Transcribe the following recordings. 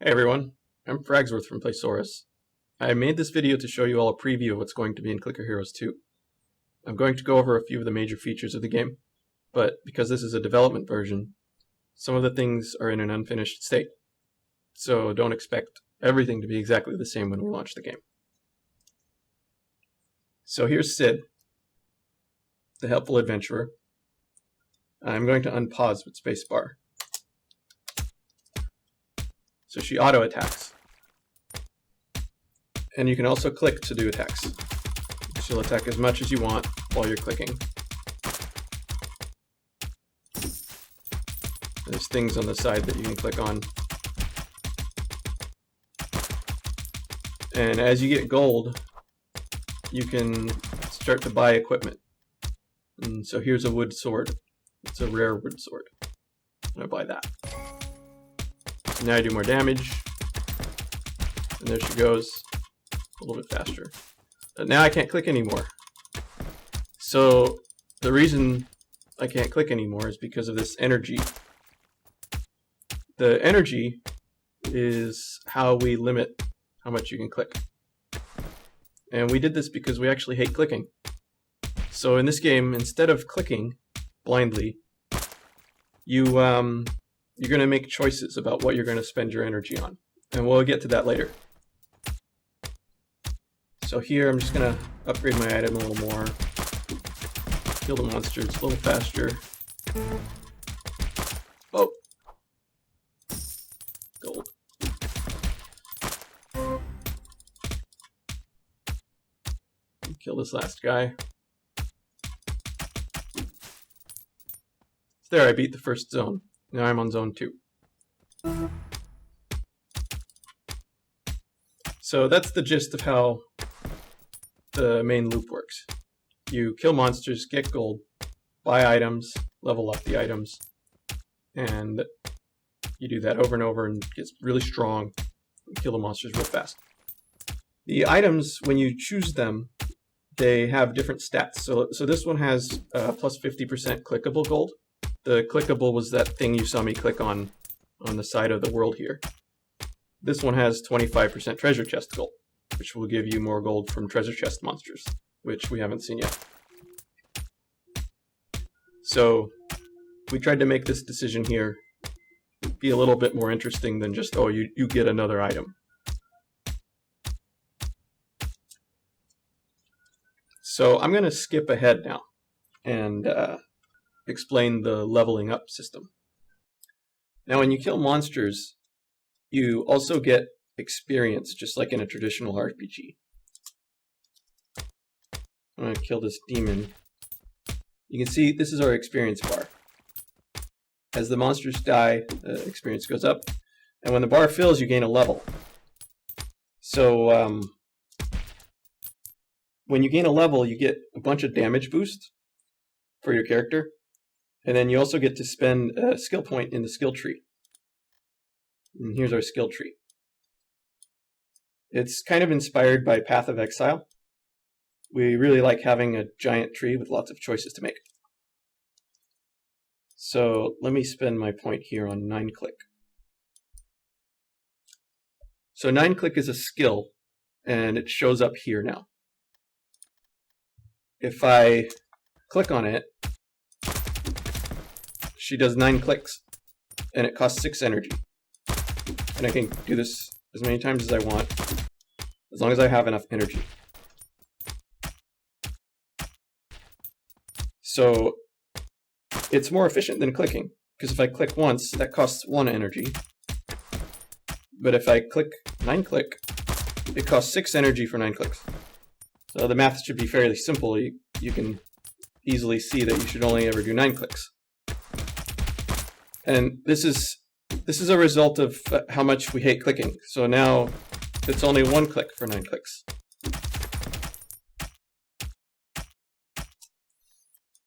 Hey everyone, I'm Fragsworth from Playsaurus. I made this video to show you all a preview of what's going to be in Clicker Heroes 2. I'm going to go over a few of the major features of the game, but because this is a development version, some of the things are in an unfinished state, so don't expect everything to be exactly the same when we launch the game. So here's Sid, the helpful adventurer. I'm going to unpause with spacebar. So she auto-attacks. And you can also click to do attacks. She'll attack as much as you want while you're clicking. There's things on the side that you can click on. And as you get gold, you can start to buy equipment. And so here's a wood sword. It's a rare wood sword. I'm going to buy that. So now I do more damage. And there she goes. A little bit faster. But now I can't click anymore. So the reason I can't click anymore is because of this energy. The energy is how we limit how much you can click. And we did this because we actually hate clicking. So in this game, instead of clicking blindly, you're going to make choices about what you're going to spend your energy on. And we'll get to that later. So here I'm just going to upgrade my item a little more. Kill the monsters a little faster. Oh! Gold. Kill this last guy. There, I beat the first zone. Now I'm on zone 2. So that's the gist of how the main loop works. You kill monsters, get gold, buy items, level up the items, and you do that over and over and get really strong and kill the monsters real fast. The items, when you choose them, they have different stats. So this one has plus 50% clickable gold. The clickable was that thing you saw me click on the side of the world here. This one has 25% treasure chest gold, which will give you more gold from treasure chest monsters, which we haven't seen yet. So we tried to make this decision here be a little bit more interesting than just, oh, you get another item. So I'm going to skip ahead now and explain the leveling up system. Now when you kill monsters, you also get experience, just like in a traditional RPG. I'm going to kill this demon. You can see this is our experience bar. As the monsters die, the experience goes up, and when the bar fills, you gain a level. So when you gain a level, you get a bunch of damage boost for your character, and then you also get to spend a skill point in the skill tree. And here's our skill tree. It's kind of inspired by Path of Exile. We really like having a giant tree with lots of choices to make. So let me spend my point here on 9-click. So 9-click is a skill, and it shows up here now. If I click on it, she does 9 clicks, and it costs 6 energy. And I can do this as many times as I want, as long as I have enough energy. So it's more efficient than clicking, because if I click once, that costs 1 energy. But if I click 9-click, it costs 6 energy for 9 clicks. So the math should be fairly simple. You can easily see that you should only ever do 9 clicks. And this is a result of how much we hate clicking. So now it's only 1 click for 9 clicks.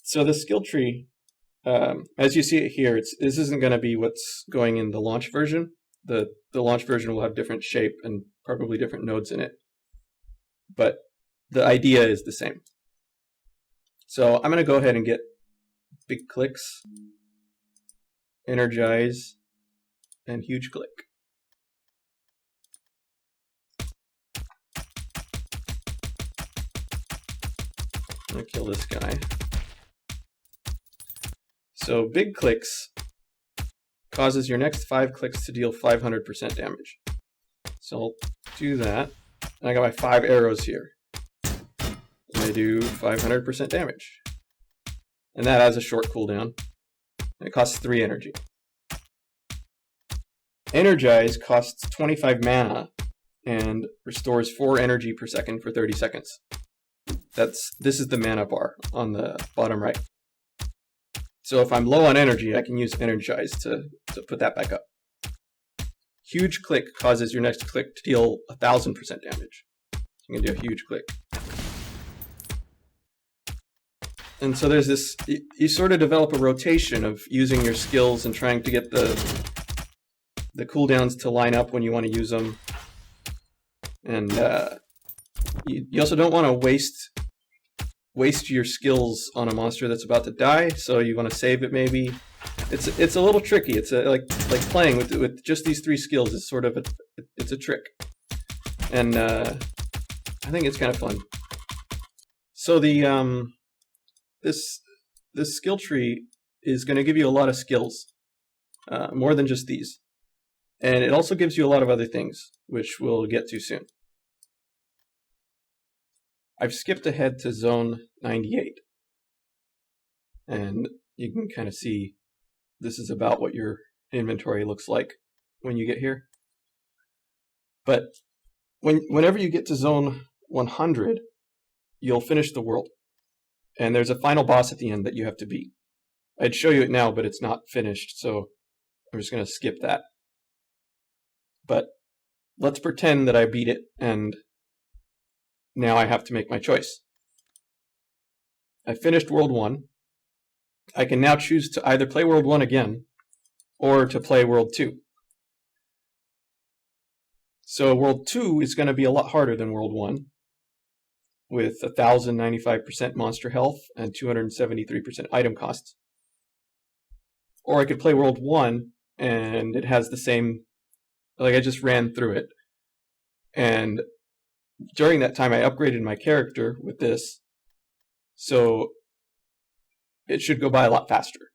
So the skill tree, as you see it here, this isn't going to be what's going in the launch version. The launch version will have different shape and probably different nodes in it. But the idea is the same. So I'm going to go ahead and get big clicks, energize, and huge click. gonna kill this guy. So big clicks causes your next 5 clicks to deal 500% damage. So I'll do that. And I got my 5 arrows here. And they do 500% damage. And that has a short cooldown. And it costs 3 energy. Energize costs 25 mana and restores 4 energy per second for 30 seconds. This is the mana bar on the bottom right. So if I'm low on energy, I can use Energize to put that back up. Huge click causes your next click to deal 1000% damage. You can do a huge click. And so there's this, you sort of develop a rotation of using your skills and trying to get the cooldowns to line up when you want to use them. And you also don't want to waste your skills on a monster that's about to die, so you want to save it maybe. It's a little tricky. It's like playing with just these 3 skills is sort of it's a trick. And I think it's kind of fun. So the this skill tree is going to give you a lot of skills, more than just these. And it also gives you a lot of other things, which we'll get to soon. I've skipped ahead to zone 98. And you can kind of see this is about what your inventory looks like when you get here. But whenever you get to zone 100, you'll finish the world. And there's a final boss at the end that you have to beat. I'd show you it now, but it's not finished, so I'm just going to skip that. But let's pretend that I beat it, and now I have to make my choice. I finished World 1. I can now choose to either play World 1 again, or to play World 2. So World 2 is going to be a lot harder than World 1, with 1095% monster health and 273% item costs. Or I could play World 1, and it has the same, like I just ran through it. And during that time I upgraded my character with this, so it should go by a lot faster.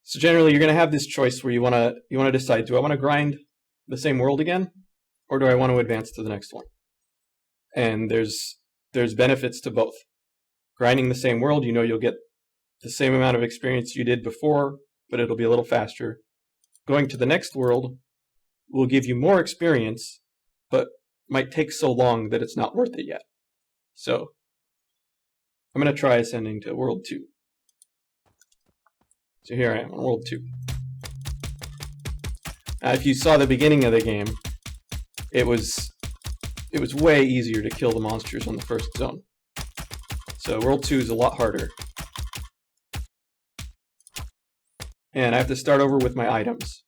So generally you're going to have this choice where you want to decide, do I want to grind the same world again, or do I want to advance to the next one? And there's benefits to both. Grinding the same world, you'll get the same amount of experience you did before, but it'll be a little faster. Going to the next world will give you more experience, but might take so long that it's not worth it yet. So I'm going to try ascending to World 2. So here I am on World 2. Now, if you saw the beginning of the game, it was way easier to kill the monsters on the first zone. So World 2 is a lot harder. And I have to start over with my items.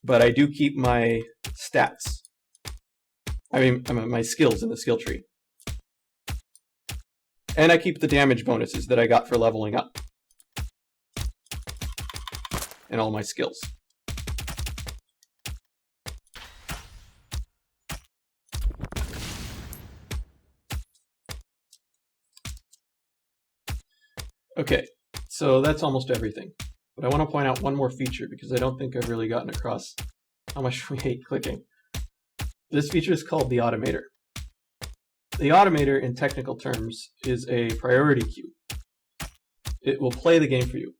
But I do keep my stats. I mean, my skills in the skill tree. And I keep the damage bonuses that I got for leveling up. And all my skills. Okay, so that's almost everything. But I want to point out one more feature because I don't think I've really gotten across how much we hate clicking. This feature is called the Automator. The Automator, in technical terms, is a priority queue. It will play the game for you.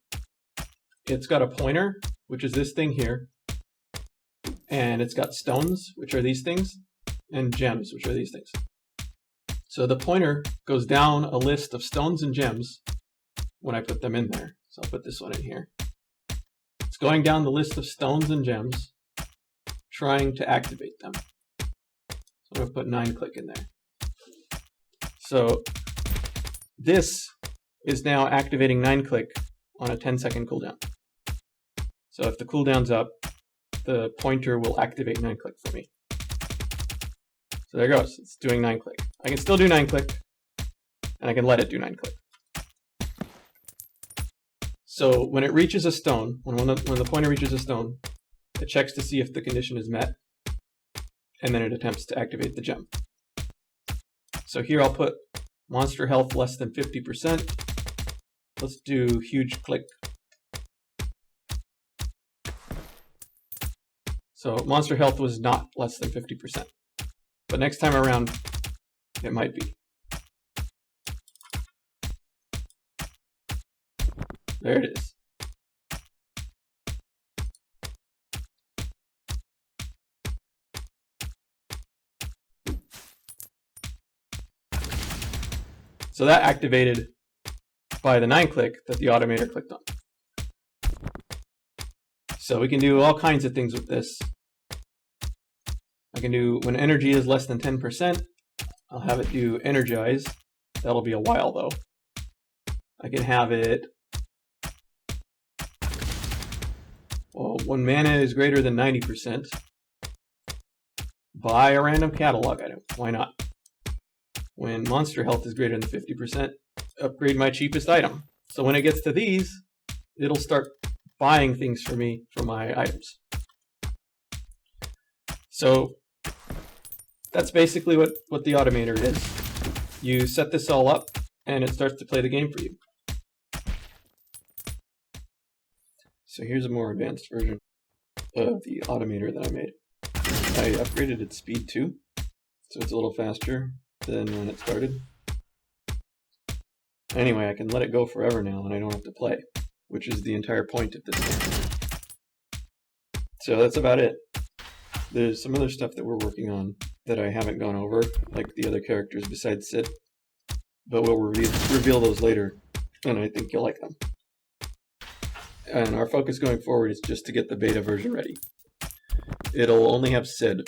It's got a pointer, which is this thing here, and it's got stones, which are these things, and gems, which are these things. So the pointer goes down a list of stones and gems when I put them in there. So I'll put this one in here. It's going down the list of stones and gems, trying to activate them. So I'm going to put 9-click in there. So this is now activating 9-click on a 10-second cooldown. So if the cooldown's up, the pointer will activate 9-click for me. So there it goes. It's doing 9-click. I can still do 9-click, and I can let it do 9-click. So when it reaches a stone, when the pointer reaches a stone, it checks to see if the condition is met, and then it attempts to activate the gem. So here I'll put monster health less than 50%. Let's do huge click. So monster health was not less than 50%. But next time around, it might be. There it is. So that activated by the 9-click that the Automator clicked on. So we can do all kinds of things with this. I can do, when energy is less than 10%, I'll have it do energize. That'll be a while though. I can have it, well, when mana is greater than 90%, buy a random catalog item. Why not? When monster health is greater than 50%, upgrade my cheapest item. So when it gets to these, it'll start buying things for me for my items. So that's basically what the Automator is. You set this all up, and it starts to play the game for you. So here's a more advanced version of the Automator that I made. I upgraded its speed too, so it's a little faster than when it started. Anyway, I can let it go forever now and I don't have to play, which is the entire point of this game. So that's about it. There's some other stuff that we're working on that I haven't gone over, like the other characters besides Sid, but we'll reveal those later, and I think you'll like them. And our focus going forward is just to get the beta version ready. It'll only have Sid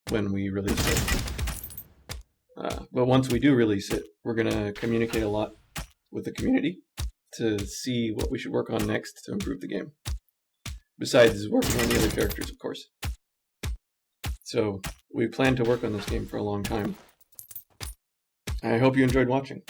when we release it. But once we do release it, we're going to communicate a lot with the community to see what we should work on next to improve the game. Besides working on the other characters, of course. So we plan to work on this game for a long time. I hope you enjoyed watching.